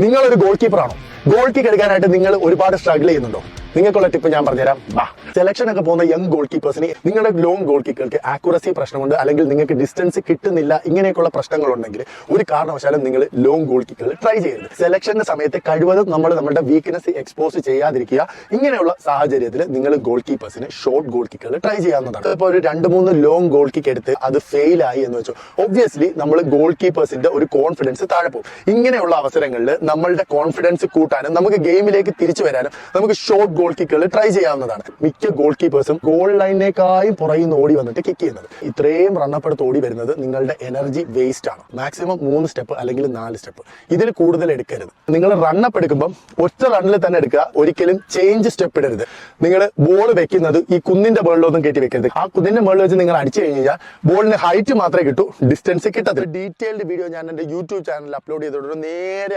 നിങ്ങളൊരു goal keeper ആണോ? Goal kick എടുക്കാനായിട്ട് നിങ്ങൾ ഒരുപാട് സ്ട്രഗിൾ ചെയ്യുന്നുണ്ടോ? നിങ്ങൾക്കുള്ള ടിപ്പ് ഞാൻ പറഞ്ഞുതരാം. സെലക്ഷൻ ഒക്കെ പോകുന്ന യങ് ഗോൾ കീപ്പേഴ്സിന് നിങ്ങളുടെ ലോങ് ഗോൾ കിക്കുകൾക്ക് ആക്യുറസി പ്രശ്നമുണ്ട്, അല്ലെങ്കിൽ നിങ്ങൾക്ക് ഡിസ്റ്റൻസ് കിട്ടുന്നില്ല, ഇങ്ങനെയൊക്കെയുള്ള പ്രശ്നങ്ങളുണ്ടെങ്കിൽ ഒരു കാരണവശാലും നിങ്ങൾ ലോങ് ഗോൾ കിക്കുകൾ ട്രൈ ചെയ്യരുത്. സെലക്ഷന്റെ സമയത്ത് കഴിവതും നമ്മുടെ വീക്ക്നെസ് എക്സ്പോസ് ചെയ്യാതിരിക്കുക. ഇങ്ങനെയുള്ള സാഹചര്യത്തിൽ നിങ്ങൾ ഗോൾ കീപ്പേഴ്സിന് ഷോർട്ട് ഗോൾ കിക്കുകൾ ട്രൈ ചെയ്യാവുന്നതാണ്. ഇപ്പോൾ ഒരു 2-3 ലോങ് ഗോൾ കിക്ക് എടുത്ത് അത് ഫെയിൽ ആയി എന്ന് വെച്ചു, ഒബ്വിയസ്ലി നമ്മൾ ഗോൾ കീപ്പേഴ്സിന്റെ ഒരു കോൺഫിഡൻസ് താഴെ പോകും. ഇങ്ങനെയുള്ള അവസരങ്ങളിൽ നമ്മളുടെ കോൺഫിഡൻസ് കൂട്ടാനും നമുക്ക് ഗെയിമിലേക്ക് തിരിച്ചു വരാനും നമുക്ക് ഷോർട്ട് ഗോൾ കിക്കുകൾ ട്രൈ ചെയ്യാവുന്നതാണ്. മിക്ക ഗോൾ കീപ്പേഴ്സും ഗോൾ ലൈനിനേക്കായും പുറകിൽ നിന്ന് ഓടി വന്നിട്ട് കിക്ക് ചെയ്യുന്നത്. ഇത്രയും റണ്ണപ്പ് എടുത്ത് ഓടി വരുന്നത് നിങ്ങളുടെ എനർജി വേസ്റ്റ് ആണ്. മാക്സിമം 3 സ്റ്റെപ്പ് അല്ലെങ്കിൽ 4 സ്റ്റെപ്പ്, ഇതിൽ കൂടുതൽ എടുക്കരുത്. നിങ്ങൾ റണ്ണപ്പ് എടുക്കുമ്പോൾ ഒറ്റ റണ്ണിൽ തന്നെ എടുക്കുക, ഒരിക്കലും ചേഞ്ച് സ്റ്റെപ്പ് ഇടരുത്. നിങ്ങൾ ബോൾ വെക്കുന്നത് ഈ കുന്നിന്റെ മുകളിലൊന്നും കയറ്റി വെക്കരുത്. ആ കുന്നിന്റെ മുകളിൽ വെച്ച് നിങ്ങൾ അടിച്ചു കഴിഞ്ഞാൽ ബോളിന് ഹൈറ്റ് മാത്രമേ കിട്ടൂ, ഡിസ്റ്റൻസ് കിട്ടത്തില്ല. ഡീറ്റെയിൽഡ് വീഡിയോ ഞാൻ എന്റെ യൂട്യൂബ് ചാനലിൽ അപ്ലോഡ് ചെയ്തിട്ടുണ്ട്. നേരെ